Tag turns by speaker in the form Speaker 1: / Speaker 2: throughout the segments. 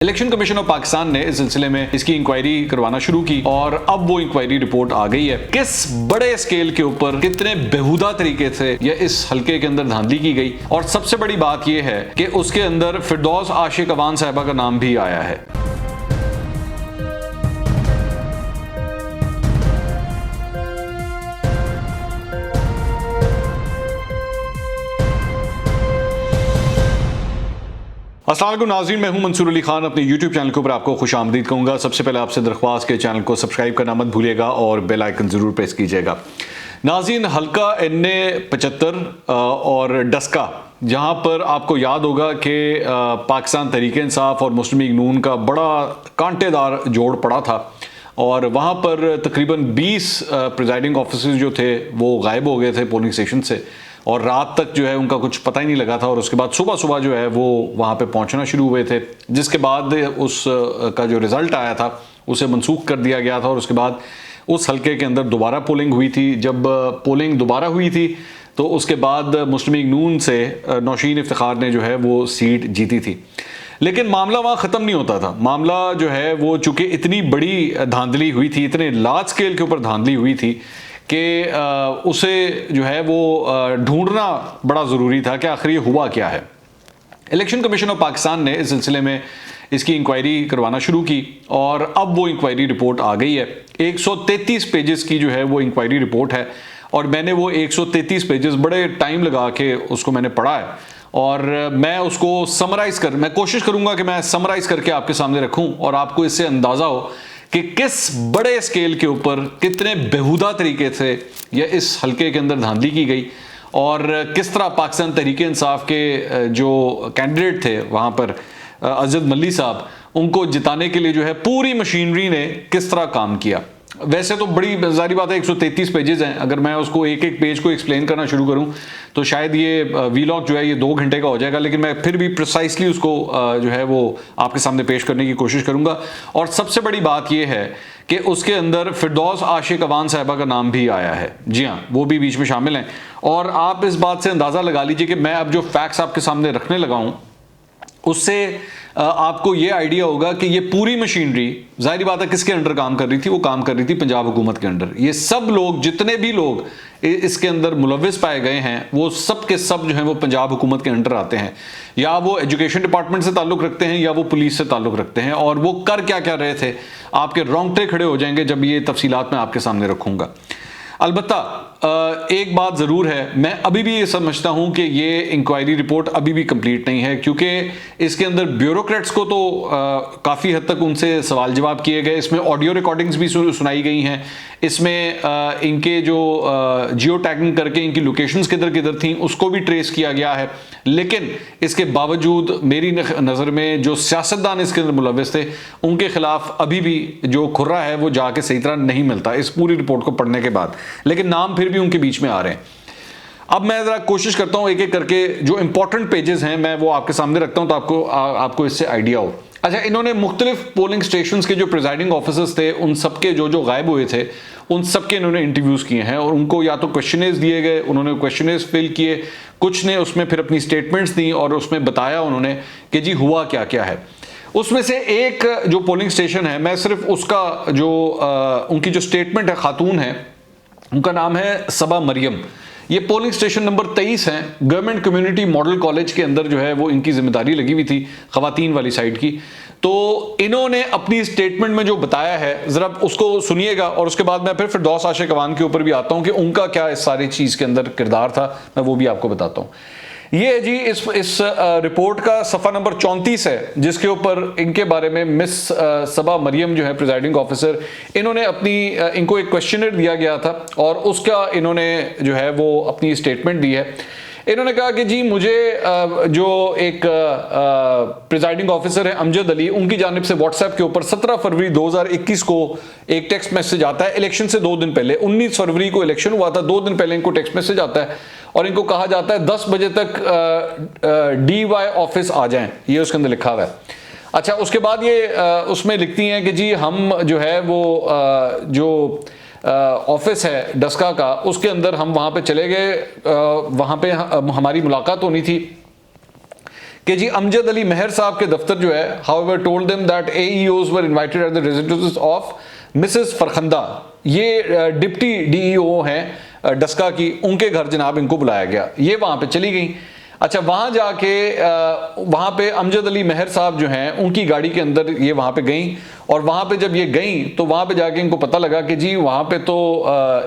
Speaker 1: Election commission of Pakistan ने इस सिलसिले में इसकी इंक्वायरी करवाना शुरू की और अब वो इंक्वायरी रिपोर्ट आ गई है। किस बड़े स्केल के ऊपर कितने बेहुदा तरीके से ये इस हलके के अंदर धांधली की गई, और सबसे बड़ी बात यह है कि उसके अंदर फिरदौस आशिक अवान साहिबा का नाम भी आया है। अस्सलाम वालेकुम नाज़रीन, मैं हूं मंसूर अली खान। अपने YouTube चैनल के ऊपर आपको खुश आमदीद कहूँगा। सबसे पहले आपसे दरख्वास्त के चैनल को सब्सक्राइब करना मत भूलिएगा और बेल आइकन ज़रूर प्रेस कीजिएगा। नाज़रीन, हल्का NA 75 और डस्का, जहां पर आपको याद होगा कि पाकिस्तान तहरीक इंसाफ और मुस्लिम लीग नून का बड़ा कांटेदार जोड़ पड़ा था और वहाँ पर तकरीबन 20 प्रिजाइडिंग ऑफिसर्स जो थे वो गायब हो गए थे पोलिंग स्टेशन से, और रात तक जो है उनका कुछ पता ही नहीं लगा था। और उसके बाद सुबह सुबह जो है वो वहाँ पे पहुँचना शुरू हुए थे, जिसके बाद उस का जो रिज़ल्ट आया था उसे मनसूख कर दिया गया था। और उसके बाद उस हल्के के अंदर दोबारा पोलिंग हुई थी। जब पोलिंग दोबारा हुई थी तो उसके बाद मुस्लिम लीग नून से नौशीन इफ्तिखार ने जो है वो सीट जीती थी। लेकिन मामला वहाँ ख़त्म नहीं होता था। मामला जो है वो चूँकि इतनी बड़ी धांधली हुई थी, इतने लार्ज स्केल के ऊपर धांधली हुई थी कि उसे जो है वो ढूंढना बड़ा ज़रूरी था कि आखिर ये हुआ क्या है। इलेक्शन कमीशन ऑफ पाकिस्तान ने इस सिलसिले में इसकी इंक्वायरी करवाना शुरू की और अब वो इंक्वायरी रिपोर्ट आ गई है। 133 पेजेस की जो है वो इंक्वायरी रिपोर्ट है और मैंने वो 133 पेजेस बड़े टाइम लगा के उसको मैंने पढ़ा है और मैं उसको मैं कोशिश करूँगा कि मैं समराइज़ करके आपके सामने रखूँ और आपको इससे अंदाज़ा हो कि किस बड़े स्केल के ऊपर कितने बेहुदा तरीके से यह इस हलके के अंदर धांधली की गई और किस तरह पाकिस्तान तहरीक इंसाफ के जो कैंडिडेट थे वहाँ पर अजद मल्ली साहब, उनको जिताने के लिए जो है पूरी मशीनरी ने किस तरह काम किया। वैसे तो बड़ी जारी बात है, 133 पेजेस हैं। अगर मैं उसको एक एक पेज को एक्सप्लेन करना शुरू करूं तो शायद ये वीलॉग जो है ये 2 घंटे का हो जाएगा, लेकिन मैं फिर भी प्रिसाइसली उसको जो है वो आपके सामने पेश करने की कोशिश करूंगा। और सबसे बड़ी बात ये है कि उसके अंदर फिरदौस आशिक अवान साहिबा का नाम भी आया है। जी हाँ, वो भी बीच में शामिल हैं। और आप इस बात से अंदाज़ा लगा लीजिए कि मैं अब जो फैक्ट्स आपके सामने रखने लगा हूँ उससे आपको ये आइडिया होगा कि ये पूरी मशीनरी जाहिर बात है किसके अंडर काम कर रही थी। वो काम कर रही थी पंजाब हुकूमत के अंडर। ये सब लोग, जितने भी लोग इसके अंदर मुलविस पाए गए हैं, वो सब के सब जो हैं वो पंजाब हुकूमत के अंडर आते हैं, या वो एजुकेशन डिपार्टमेंट से ताल्लुक़ रखते हैं या वो पुलिस से ताल्लुक़ रखते हैं। और वो कर क्या क्या रहे थे, आपके रोंगटे खड़े हो जाएंगे जब ये तफसीलात मैं आपके सामने रखूँगा। अलबत्ता एक बात ज़रूर है, मैं अभी भी ये समझता हूँ कि ये इंक्वायरी रिपोर्ट अभी भी कंप्लीट नहीं है, क्योंकि इसके अंदर ब्यूरोक्रेट्स को तो काफ़ी हद तक उनसे सवाल जवाब किए गए। इसमें ऑडियो रिकॉर्डिंग्स भी सुनाई गई हैं। इसमें इनके जो जियो टैगिंग करके इनकी लोकेशंस किधर किधर थी उसको भी ट्रेस किया गया है। लेकिन इसके बावजूद मेरी नज़र में जो सियासतदान इसके अंदर मुलविस थे उनके खिलाफ अभी भी जो खुर्रा है वो जाके सही तरह नहीं मिलता इस पूरी रिपोर्ट को पढ़ने के बाद, लेकिन नाम फिर भी उनके बीच में आ रहे हैं। अब मैं ज़रा कोशिश करता हूँ एक एक करके जो इंपॉर्टेंट पेजेस हैं मैं वो आपके सामने रखता हूँ तो आपको इससे आइडिया हो। अच्छा, इन्होंने मुख्तलिफ पोलिंग स्टेशंस के जो प्रिजाइडिंग ऑफिसर्स थे उन सबके जो गायब हुए थे उन सबके इन्होंने इंटरव्यूज़ किए हैं और उनको या तो क्वेश्चनेस दिए गए, उन्होंने क्वेश्चनेस फिल किए, कुछ ने उसमें फिर अपनी स्टेटमेंट्स दी और उसमें बताया उन्होंने कि जी हुआ क्या क्या है। उसमें से एक जो पोलिंग स्टेशन है, मैं सिर्फ उसका जो उनकी जो स्टेटमेंट है, खातून है, उनका नाम है सबा मरियम। ये पोलिंग स्टेशन नंबर 23 है। गवर्नमेंट कम्युनिटी मॉडल कॉलेज के अंदर जो है वो इनकी जिम्मेदारी लगी हुई थी खवातीन वाली साइड की। तो इन्होंने अपनी स्टेटमेंट में जो बताया है ज़रा उसको सुनिएगा और उसके बाद मैं फिर फिरदौस आशिक अवान के ऊपर भी आता हूँ कि उनका क्या इस सारी चीज़ के अंदर किरदार था, मैं वो भी आपको बताता हूँ। ये जी इस रिपोर्ट का सफ़ा नंबर 34 है, जिसके ऊपर इनके बारे में मिस सबा मरियम जो है प्रिजाइडिंग ऑफिसर, इन्होंने इनको एक क्वेश्चनर दिया गया था और उसका इन्होंने जो है वो अपनी स्टेटमेंट दी है। इन्होंने कहा कि जी मुझे जो एक प्रिजाइडिंग ऑफिसर है अमजद अली, उनकी जानिब से व्हाट्सएप के ऊपर 17 फरवरी 2021 को एक टेक्स्ट मैसेज आता है। इलेक्शन से 2 दिन पहले, 19 फरवरी को इलेक्शन हुआ था, 2 दिन पहले इनको टेक्स्ट मैसेज आता है और इनको कहा जाता है 10 बजे तक DY ऑफिस आ जाएं, ये उसके अंदर लिखा हुआ है। अच्छा, उसके बाद ये उसमें लिखती हैं कि जी हम जो है वो जो ऑफिस है डस्का का, उसके अंदर हम वहाँ पे चले गए, वहाँ पे हमारी मुलाकात होनी थी कि जी अमजद अली महर साहब के दफ्तर जो है, however told them that AEOs were invited at the residence of Mrs Farkhanda, ये डिप्टी DEO हैं डस्का की, उनके घर जनाब इनको बुलाया गया। ये वहाँ पे चली गई। अच्छा, वहाँ जाके वहाँ पे अमजद अली महर साहब जो हैं उनकी गाड़ी के अंदर ये वहाँ पे गई, और वहाँ पे जब ये गई तो वहाँ पे जाके इनको पता लगा कि जी वहाँ पे तो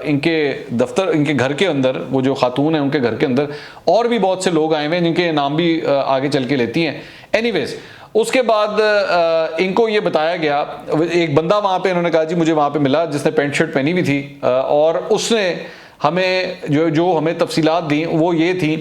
Speaker 1: इनके दफ्तर, इनके घर के अंदर, वो जो खातून है उनके घर के अंदर और भी बहुत से लोग आए हुए हैं जिनके नाम भी आगे चल के लेती हैं। एनीवेज, उसके बाद इनको ये बताया गया, एक बंदा वहाँ पे इन्होंने कहा जी मुझे वहाँ पे मिला जिसने पेंट शर्ट पहनी हुई थी, और उसने हमें जो हमें तफसीलात दी वो ये थी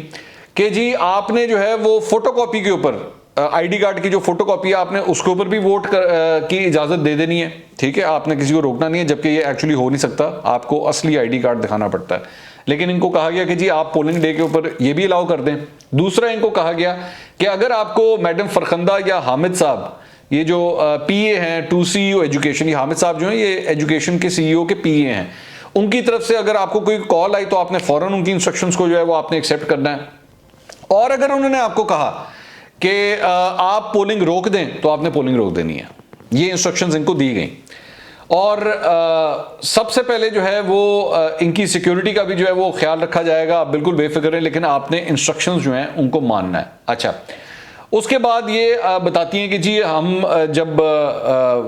Speaker 1: कि जी आपने जो है वो फोटोकॉपी के ऊपर, ID कार्ड की जो फोटोकॉपी है आपने उसके ऊपर भी वोट की इजाज़त दे देनी है, ठीक है, आपने किसी को रोकना नहीं है, जबकि ये एक्चुअली हो नहीं सकता, आपको असली ID कार्ड दिखाना पड़ता है। लेकिन इनको कहा गया कि जी आप पोलिंग डे के ऊपर ये भी अलाउ कर दें। दूसरा इनको कहा गया कि अगर आपको मैडम फरखंदा या हामिद साहब, ये जो PA हैं टू CEO एजुकेशन, ये हामिद साहब जो हैं ये एजुकेशन के CEO के PA हैं, उनकी तरफ से अगर आपको कोई कॉल आई तो आपने फ़ौरन उनकी इंस्ट्रक्शंस को जो है वो आपने एक्सेप्ट करना है। और अगर उन्होंने आपको कहा कि आप पोलिंग रोक दें तो आपने पोलिंग रोक देनी है। ये इंस्ट्रक्शंस इनको दी गई। और सबसे पहले जो है वो इनकी सिक्योरिटी का भी जो है वो ख्याल रखा जाएगा, आप बिल्कुल बेफिक्र हैं, लेकिन आपने इंस्ट्रक्शंस जो हैं उनको मानना है। अच्छा, उसके बाद ये बताती हैं कि जी हम जब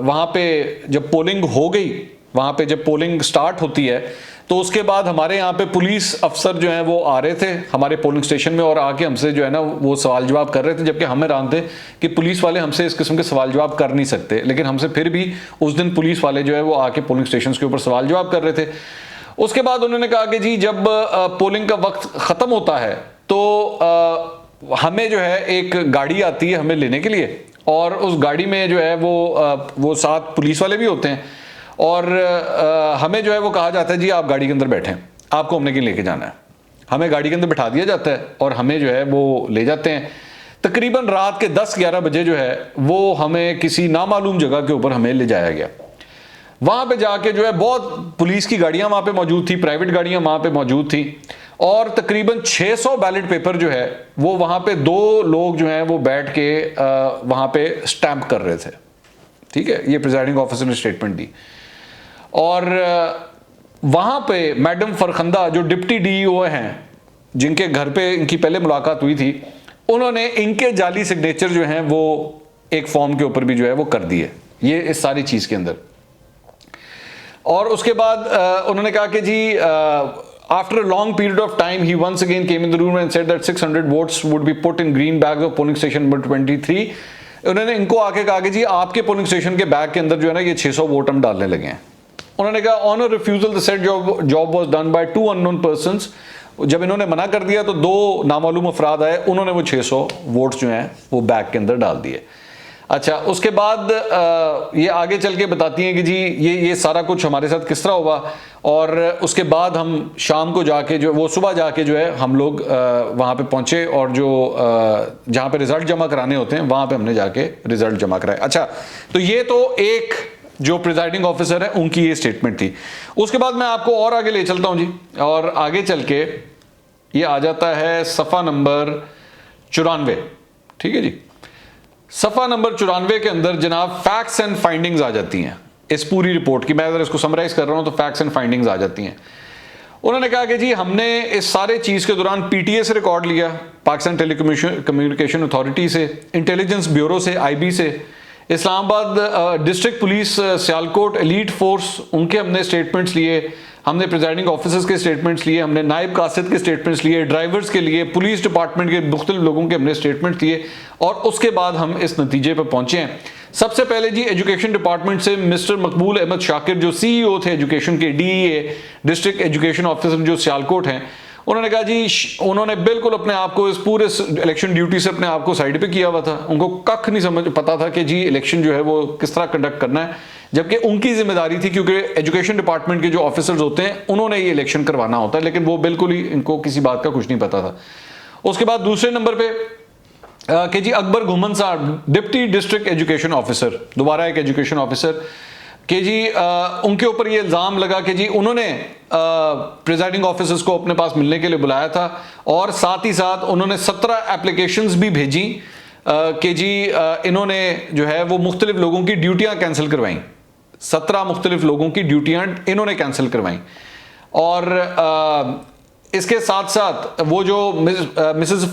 Speaker 1: वहाँ पे जब पोलिंग हो गई, वहाँ पे जब पोलिंग स्टार्ट होती है तो उसके बाद हमारे यहाँ पे पुलिस अफसर जो हैं वो आ रहे थे हमारे पोलिंग स्टेशन में और आके हमसे जो है ना वो सवाल जवाब कर रहे थे, जबकि हमें जानते कि पुलिस वाले हमसे इस किस्म के सवाल जवाब कर नहीं सकते, लेकिन हमसे फिर भी उस दिन पुलिस वाले जो है वो आके पोलिंग स्टेशन के ऊपर सवाल जवाब कर रहे थे। उसके बाद उन्होंने कहा कि जी जब पोलिंग का वक्त ख़त्म होता है तो हमें जो है एक गाड़ी आती है हमें लेने के लिए, और उस गाड़ी में जो है वो 7 पुलिस वाले भी होते हैं, और हमें जो है वो कहा जाता है जी आप गाड़ी के अंदर बैठें, आपको हमने कहीं लेके जाना है। हमें गाड़ी के अंदर बैठा दिया जाता है और हमें जो है वो ले जाते हैं। तकरीबन रात के 10-11 बजे जो है वो हमें किसी नामालूम जगह के ऊपर हमें ले जाया गया। वहाँ पे जाके जो है बहुत पुलिस की गाड़ियाँ वहाँ पे मौजूद थी, प्राइवेट गाड़ियाँ वहाँ पे मौजूद थी, और तकरीबन 600 बैलेट पेपर जो है वो वहाँ पे 2 लोग जो हैं वो बैठ के वहाँ पे स्टैंप कर रहे थे। ठीक है, ये प्रिजाइडिंग ऑफिसर ने स्टेटमेंट दी। और वहाँ पे मैडम फरखंदा जो डिप्टी DEO हैं जिनके घर पे इनकी पहले मुलाकात हुई थी, उन्होंने इनके जाली सिग्नेचर जो हैं वो एक फॉर्म के ऊपर भी जो है वो कर दिए, ये इस सारी चीज़ के अंदर। और उसके बाद उन्होंने कहा कि जी after a long period of time he once again came in the room and said that 600 votes would be put in green bags of polling station number 23। उन्होंने इनको आके कहा कि जी आपके पोलिंग स्टेशन के बैग के अंदर जो है ना ये 600 वोट हम डालने लगे हैं। उन्होंने कहा on a refusal the said job was done by 2 unknown persons. जब इन्होंने मना कर दिया तो 2 नामालूम अफराद आए, उन्होंने वो 600 वोट जो हैं वो बैग के अंदर डाल दिए। अच्छा, उसके बाद ये आगे चल के बताती हैं कि जी ये सारा कुछ हमारे साथ किस तरह हुआ, और उसके बाद हम शाम को जाके जो वो सुबह जाके जो है हम लोग वहाँ पे पहुँचे, और जो जहाँ पे रिज़ल्ट जमा कराने होते हैं वहाँ पे हमने जाके रिज़ल्ट जमा कराए। अच्छा, तो ये तो एक जो प्रिजाइडिंग ऑफिसर है उनकी ये स्टेटमेंट थी। उसके बाद मैं आपको और आगे ले चलता हूँ जी, और आगे चल के ये आ जाता है सफ़ा नंबर 94। ठीक है जी, सफ़ा नंबर 94 के अंदर जनाब फैक्ट्स एंड फाइंडिंग्स आ जाती हैं इस पूरी रिपोर्ट की। मैं अगर इसको समराइज कर रहा हूँ तो फैक्ट्स एंड फाइंडिंग्स आ जाती हैं। उन्होंने कहा कि जी हमने इस सारे चीज़ के दौरान PTA से रिकॉर्ड लिया, पाकिस्तान टेलीकम्युनिकेशन अथॉरिटी से, इंटेलिजेंस ब्यूरो से, IB से, Islamabad district police Sialkot elite force, उनके हमने स्टेटमेंट्स लिए, हमने प्रिजाइडिंग ऑफिसर्स के स्टेटमेंट्स लिए, हमने नायब कासिद के स्टेटमेंट्स लिए, ड्राइवर्स के लिए, पुलिस डिपार्टमेंट के मुख्तलिफ लोगों के हमने स्टेटमेंट्स लिए, और उसके बाद हम इस नतीजे पर पहुंचे हैं। सबसे पहले जी एजुकेशन डिपार्टमेंट से मिस्टर मकबूल अहमद शाकिर जो CEO थे एजुकेशन के, DEA डिस्ट्रिक्ट एजुकेशन ऑफिसर जो सियालकोट हैं, उन्होंने कहा जी उन्होंने बिल्कुल अपने आप को इस पूरे इलेक्शन ड्यूटी से अपने आप को साइड पे किया हुआ था। उनको कख नहीं समझ पता था कि जी इलेक्शन जो है वो किस तरह कंडक्ट करना है, जबकि उनकी जिम्मेदारी थी, क्योंकि एजुकेशन डिपार्टमेंट के जो ऑफिसर्स होते हैं उन्होंने ये इलेक्शन करवाना होता है, लेकिन वो बिल्कुल ही इनको किसी बात का कुछ नहीं पता था। उसके बाद दूसरे नंबर पे कि जी अकबर घुमन साहब डिप्टी डिस्ट्रिक्ट एजुकेशन ऑफिसर, दोबारा एक एजुकेशन ऑफिसर, कि जी उनके ऊपर ये इल्ज़ाम लगा कि जी उन्होंने प्रिजाइडिंग ऑफिसर्स को अपने पास मिलने के लिए बुलाया था, और साथ ही साथ उन्होंने 17 एप्लीकेशंस भी भेजी कि जी इन्होंने जो है वो मुख्तलिफ लोगों की ड्यूटियां कैंसिल करवाई। 17 मुख्तलिफ लोगों की ड्यूटियां इन्होंने कैंसिल करवाई। और इसके साथ साथ वो जो मिसेस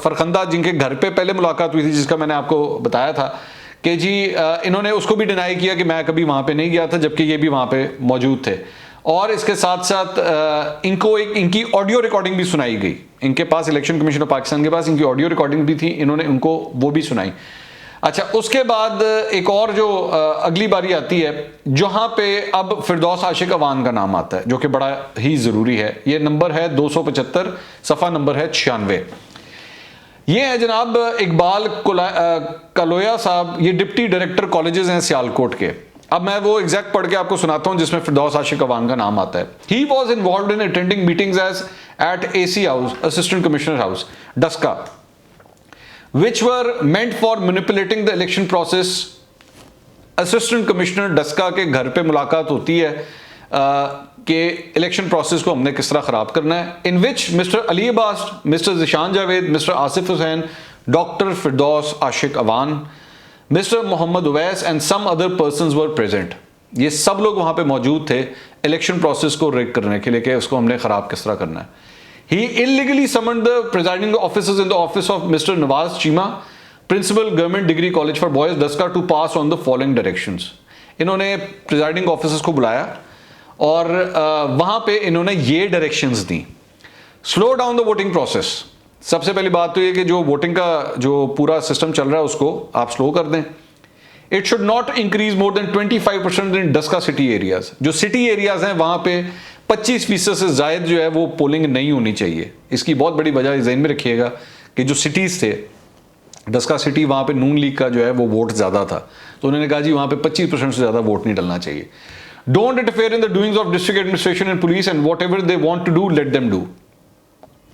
Speaker 1: फरखंदा जिनके घर पे पहले मुलाकात हुई थी, जिसका मैंने आपको बताया था कि जी इन्होंने उसको भी डिनाई किया कि मैं कभी वहाँ पे नहीं गया था, जबकि ये भी वहाँ पे मौजूद थे। और इसके साथ साथ इनको एक इनकी ऑडियो रिकॉर्डिंग भी सुनाई गई। इनके पास इलेक्शन कमीशन ऑफ पाकिस्तान के पास इनकी ऑडियो रिकॉर्डिंग भी थी, इन्होंने उनको वो भी सुनाई। अच्छा, उसके बाद एक और जो अगली बारी आती है जहां पे अब फिरदौस आशिक अवान का नाम आता है, जो कि बड़ा ही ज़रूरी है। ये नंबर है 275, सफ़ा नंबर है 96। ये है जनाब इकबाल कलोया साहब, ये डिप्टी डायरेक्टर कॉलेजेस हैं सियालकोट के। अब मैं वो एग्जैक्ट पढ़ के आपको सुनाता हूं जिसमें फिरदौस आशिक अवान का नाम आता है। He was involve in attending meetings as at AC house, assistant commissioner house, Daska, which were meant for manipulating the election process। Assistant commissioner Daska के घर पे मुलाकात होती है कि इलेक्शन प्रोसेस को हमने किस तरह ख़राब करना है। In which Mr Ali Abbas, Mr Zeeshan Javed, Mr Asif Hussain, doctor Firdous Ashiq Awan, Mr Mohammad Uwais and some other persons were present. ये सब लोग वहाँ पे मौजूद थे इलेक्शन प्रोसेस को रिग करने के लिए कि उसको हमने ख़राब किस तरह करना है। He illegally summoned the presiding officers in the office of Mr. Nawaz Chima, Principal Government Degree College for Boys, Daska, to pass on the following directions। इन्होंने presiding officers को बुलाया और वहाँ पे इन्होंने ये directions the. Slow down the voting process। सबसे पहली बात तो ये कि जो वोटिंग का जो पूरा सिस्टम चल रहा है उसको आप स्लो कर दें। It should not increase more than 25% in Daska city areas। जो सिटी एरियाज हैं वहाँ पे 25% से ज़ायद जो है वो पोलिंग नहीं होनी चाहिए। इसकी बहुत बड़ी वजह ज़हन में रखिएगा कि जो सिटीज़ थे, डस्का सिटी, वहाँ पे नून लीग का जो है वो वोट ज़्यादा था, तो उन्होंने कहा जी वहाँ पे 25% से ज़्यादा वोट नहीं डलना चाहिए। Don't interfere in the doings of district administration and police and whatever they want to do let them do.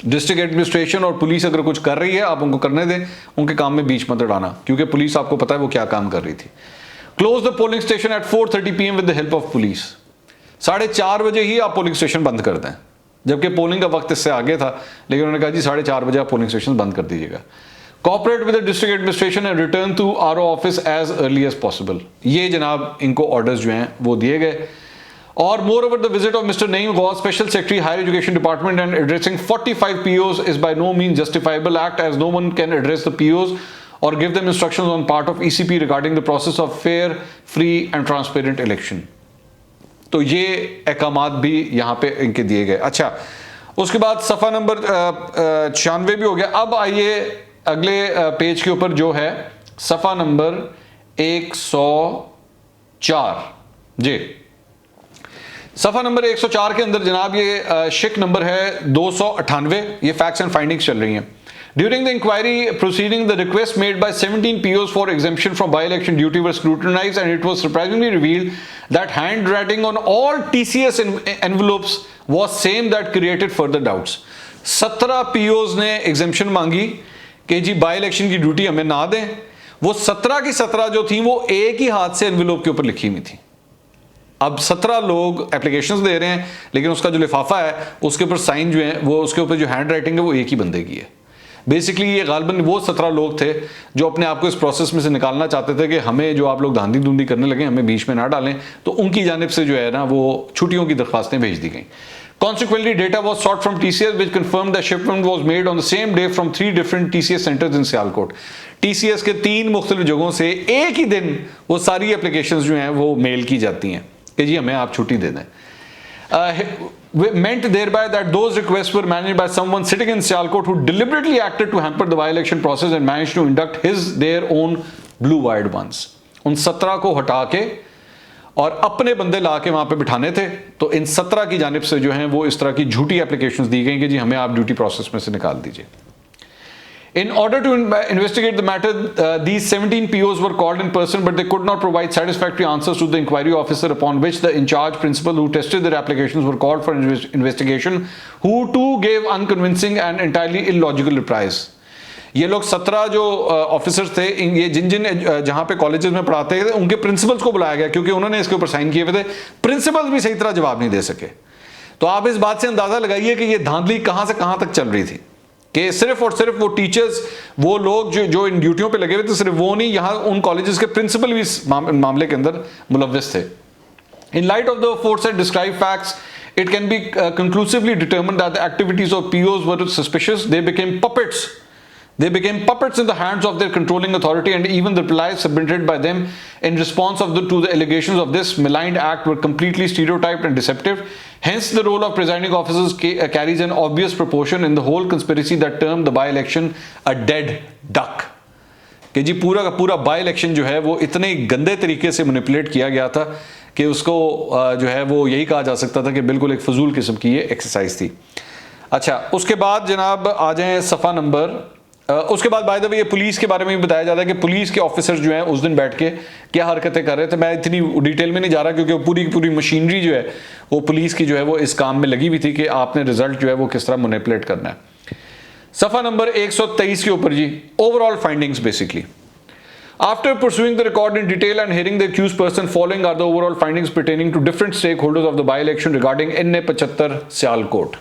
Speaker 1: District administration और पुलिस अगर कुछ कर रही है आप उनको करने दें, उनके काम में बीच मत डालना, क्योंकि पुलिस आपको पता है वो क्या काम कर रही थी। Close the polling station at 4:30 PM with the help of police. 4:30 बजे ही आप पोलिंग स्टेशन बंद कर दें, जबकि पोलिंग का वक्त इससे आगे था, लेकिन उन्होंने कहा जी 4:30 बजे आप पोलिंग स्टेशन बंद कर दीजिएगा। Cooperate with the district administration and return to RO office as early as possible. ये जनाब इनको ऑर्डर्स जो हैं वो दिए गए। और moreover the visit of mister Naeem Ghaus, special secretary higher education department, and addressing 45 POs is by no mean justifiable act, as no one can address the POs or give them instructions on part of ECP regarding the process of fair, free and transparent election। तो ये अहकामात भी यहाँ पे इनके दिए गए। अच्छा, उसके बाद सफ़ा नंबर 96 भी हो गया। अब आइए अगले पेज के ऊपर जो है सफ़ा नंबर 104। जी, सफ़ा नंबर 104 के अंदर जनाब ये शिक नंबर है 298। ये फैक्ट्स एंड फाइंडिंग्स चल रही हैं। During the inquiry proceeding, the request made by 17 POs for exemption from by-election duty were scrutinized, and it was surprisingly revealed that handwriting on all TCS envelopes was same, that created further doubts। 17 POs ने exemption मांगी कि जी by-election की duty हमें ना दें। वो 17 की 17 जो थी वो एक ही हाथ से एनवेलोप के ऊपर लिखी हुई थी। अब 17 लोग एप्लीकेशंस दे रहे हैं, लेकिन उसका जो लिफाफा है उसके ऊपर साइन जो है वो, उसके ऊपर जो हैंड राइटिंग है वो एक ही बंदे की है। बेसिकली ये गालबन वो 17 लोग थे जो अपने आप को इस प्रोसेस में से निकालना चाहते थे कि हमें जो आप लोग धांधी धुंधी करने लगे हमें बीच में ना डालें, तो उनकी जानिब से जो है ना वो छुट्टियों की दरख्वास्तें भेज दी गई। Consequently, data was sought from TCS, which confirmed that shipment was made on the same day from 3 different TCS centers in Sialkot। TCS के 3 मुख्तलिफ जगहों से एक ही दिन वो सारी एप्लीकेशंस जो हैं वो मेल की जाती हैं कि जी हमें आप छुट्टी दे दें। Meant thereby that those requests were managed by someone sitting in Sialkot who deliberately acted to hamper the by-election process and managed to induct their own blue-wired ones। उन 17 को हटा के और अपने बंदे ला के वहां पे बिठाने थे, तो इन 17 की जानिब से जो हैं वो इस तरह की झूठी एप्लीकेशंस दी गई कि जी हमें आप ड्यूटी प्रोसेस में से निकाल दीजिए। In order to investigate the matter, these 17 POs were called in person, but they could not provide satisfactory answers to the inquiry officer, upon which the in-charge principal who tested their applications were called for investigation, who too gave unconvincing and entirely illogical replies। ये लोग 17 जो officers थे, ये जिन जहां पे colleges में पढ़ाते थे उनके प्रिंसिपल्स को बुलाया गया, क्योंकि उन्होंने इसके ऊपर साइन किए हुए थे। प्रिंसिपल्स भी सही तरह जवाब नहीं दे सके। तो आप इस बात से अंदाजा लगाइए कि ये धांधली कहां से कहां तक चल रही थी। कि सिर्फ और सिर्फ वो टीचर्स, वो लोग जो इन ड्यूटियों पे लगे हुए थे, सिर्फ वो नहीं, यहाँ उन कॉलेजेस के प्रिंसिपल भी इस मामले के अंदर मुलव्विस थे। In light of the aforesaid described facts, it can be conclusively determined that the activities of POs were suspicious. They became puppets. They became puppets in the hands of their controlling authority, and even the replies submitted by them in response to the allegations of this maligned act were completely stereotyped and deceptive. Hence, the role of presiding officers carries an obvious proportion in the whole conspiracy that termed the by-election a dead duck. कि जी पूरा का पूरा by election जो है वो इतने गंदे तरीके से मैनिपुलेट किया गया था कि उसको जो है वो यही कहा जा सकता था कि बिल्कुल एक फजूल किस्म की ये एक्सरसाइज थी। अच्छा, उसके बाद जनाब आ जाएं सफ़ा नंबर, उसके बाद बाय द वे ये पुलिस के बारे में भी बताया जाता है कि पुलिस के ऑफिसर्स जो हैं उस दिन बैठ के क्या हरकतें कर रहे थे। मैं इतनी डिटेल में नहीं जा रहा क्योंकि वो पूरी की पूरी मशीनरी जो है वो पुलिस की जो है वो इस काम में लगी हुई थी कि आपने रिजल्ट जो है वो किस तरह मैनिपुलेट करना है। सफ़ा नंबर 123 के ऊपर जी, overall findings basically. After pursuing the record in detail and hearing the accused person, following are the overall findings pertaining to different stakeholders of the by-election regarding NA-75 Sialkot.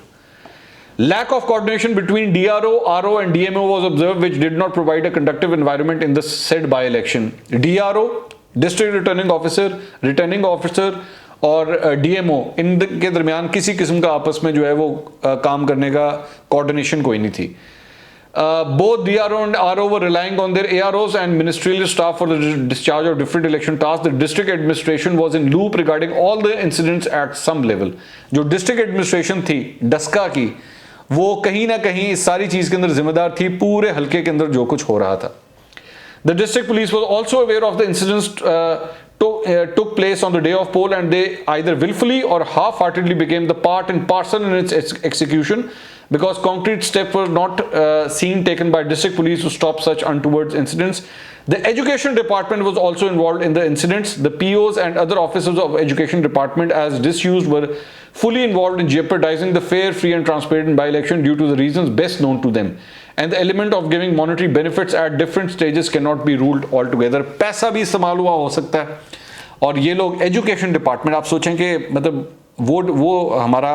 Speaker 1: Lack of coordination between DRO, RO and DMO was observed, which did not provide a conducive environment in the said by-election. DRO, District Returning Officer और DMO, इनके दरमियान किसी किस्म का आपस में जो है वो काम करने का कोऑर्डिनेशन कोई नहीं थी। Both DRO and RO were relying on their AROs and ministerial staff for the discharge of different election tasks. The district administration was in loop regarding all the incidents at some level. जो district administration थी डस्का की, वो कहीं ना कहीं इस सारी चीज़ के अंदर जिम्मेदार थी, पूरे हल्के के अंदर जो कुछ हो रहा था। The district police was also aware of the incidents took place on the day of poll, and they either willfully or half-heartedly became the part and parcel in its execution, because concrete steps were not seen taken by district police to stop such untoward incidents. The education department was also involved in the incidents. The POs and other officers of education department as disused were fully involved in jeopardizing the fair, free and transparent by-election due to the reasons best known to them. And the element of giving monetary benefits at different stages cannot be ruled altogether. पैसा भी इस्तेमाल हुआ हो सकता है, और ये लोग एजुकेशन डिपार्टमेंट, आप सोचें कि मतलब वो हमारा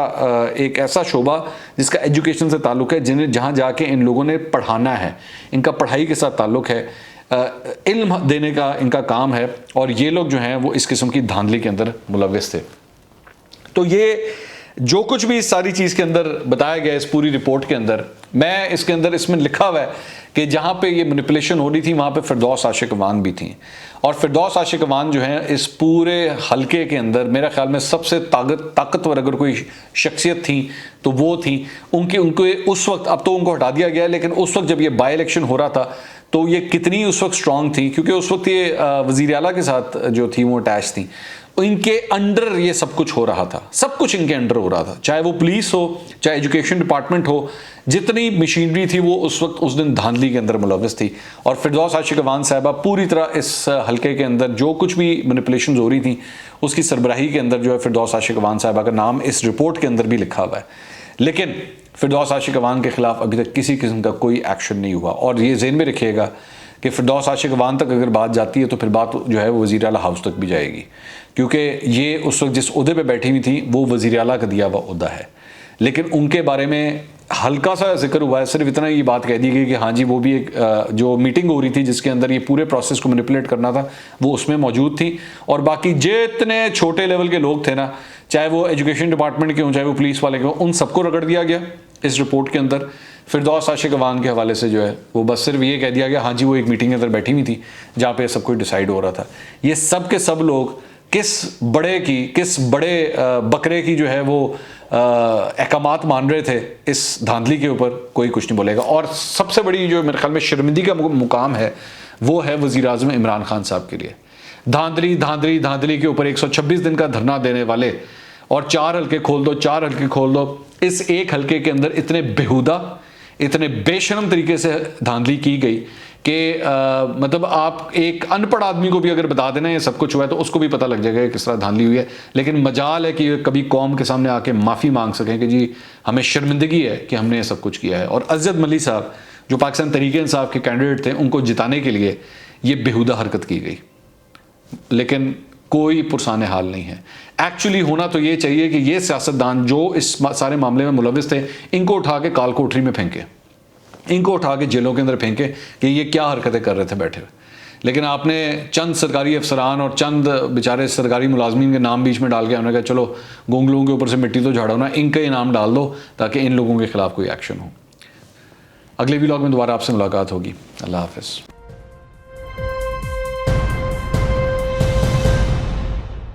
Speaker 1: एक ऐसा शोबा जिसका एजुकेशन से ताल्लुक़ है, जिन्हें जहाँ जाके इन लोगों ने पढ़ाना है, इनका पढ़ाई के साथ ताल्लुक़ है, इल्म देने का इनका काम है, और ये लोग जो हैं वो इस किस्म की धांधली के अंदर मुलव्विस थे। तो ये जो कुछ भी इस सारी चीज़ के अंदर बताया गया इस पूरी रिपोर्ट के अंदर, मैं इसके अंदर इसमें लिखा हुआ है कि जहाँ पे ये मैनिपुलेशन हो रही थी वहाँ पे फिरदौस आशिक अवान भी थी, और फिरदौस आशिक अवान जो हैं इस पूरे हलके के अंदर मेरे ख्याल में सबसे ताकतवर अगर कोई शख्सियत थी तो वो थी। उनके उस वक्त, अब तो उनको हटा दिया गया, लेकिन उस वक्त जब ये बाई इलेक्शन हो रहा था तो ये कितनी उस वक्त स्ट्रांग थी, क्योंकि उस वक्त ये वज़ीर आला के साथ जो थी वो अटैच थी, इनके अंडर ये सब कुछ हो रहा था, सब कुछ इनके अंडर हो रहा था, चाहे वो पुलिस हो, चाहे एजुकेशन डिपार्टमेंट हो, जितनी मशीनरी थी वो उस वक्त उस दिन धांधली के अंदर मुलव्विस थी। और फिरदौस आशिक अवान साहिबा पूरी तरह इस हलके के अंदर जो कुछ भी मैनिपुलेशन हो रही थी उसकी सरबराही के अंदर जो है फिरदौस आशिक अवान साहिबा का नाम इस रिपोर्ट के अंदर भी लिखा हुआ है। लेकिन फिरदौस आशिक अवान के खिलाफ अभी तक किसी किस्म का कोई एक्शन नहीं हुआ, और ये ज़हन में रखिएगा कि फिरदौस आशिक अवान तक अगर बात जाती है तो फिर बात जो है वो वज़ीर आला हाउस तक भी जाएगी, क्योंकि ये उस वक्त जिस ओहदे पे बैठी हुई थी वो वज़ीर आला का दिया हुआ ओहदा है, लेकिन उनके बारे में हल्का सा जिक्र हुआ है, सिर्फ इतना ये बात कह दी गई कि हाँ जी वो भी एक जो मीटिंग हो रही थी जिसके अंदर ये पूरे प्रोसेस को मैनिपुलेट करना था वो उसमें मौजूद थी, और बाकी जितने छोटे लेवल के लोग थे ना, चाहे वो एजुकेशन डिपार्टमेंट के हों चाहे वो पुलिस वाले के हों, उन सबको रगड़ दिया गया इस रिपोर्ट के अंदर। फिरदौस आशिक अवान के हवाले से जो है वो बस सिर्फ ये कह दिया गया हाँ जी वो एक मीटिंग के अंदर बैठी हुई थी जहाँ पे सब कुछ डिसाइड हो रहा था। ये सब के सब लोग किस बड़े बकरे की जो है वो अहकामात मान रहे थे इस धांधली के ऊपर, कोई कुछ नहीं बोलेगा। और सबसे बड़ी जो मेरे ख्याल में शर्मिंदगी का मुकाम है वो है वज़ीर आज़म इमरान खान साहब के लिए। धांधली के ऊपर 126 दिन का धरना देने वाले, और 4 हल्के खोल दो, इस एक हल्के के अंदर इतने बेहुदा, इतने बेशरम तरीके से धांधली की गई कि मतलब आप एक अनपढ़ आदमी को भी अगर बता देना ये सब कुछ हुआ है तो उसको भी पता लग जाएगा कि किस तरह धांधली हुई है। लेकिन मजाल है कि कभी कौम के सामने आके माफ़ी मांग सकें कि जी हमें शर्मिंदगी है कि हमने ये सब कुछ किया है। और अज़द मली साहब जो पाकिस्तान तहरीक इंसाफ के कैंडिडेट थे, उनको जिताने के लिए ये बेहुदा हरकत की गई, लेकिन कोई पुरसान हाल नहीं है। एक्चुअली होना तो ये चाहिए कि ये सियासतदान जो इस सारे मामले में मुलविस थे इनको उठा के काल कोठरी में फेंके, इनको उठा के जेलों के अंदर फेंके कि ये क्या हरकतें कर रहे थे बैठे हुए। लेकिन आपने चंद सरकारी अफसरान और चंद बेचारे सरकारी मुलाजमीन के नाम बीच में डाल के हमने कहा चलो गोंगलुओं के ऊपर से मिट्टी तो झाड़ो ना, इनके इनाम डाल दो ताकि इन लोगों के खिलाफ कोई एक्शन हो। अगले व्लॉग में दोबारा आपसे मुलाकात होगी। अल्लाह हाफ़िज़।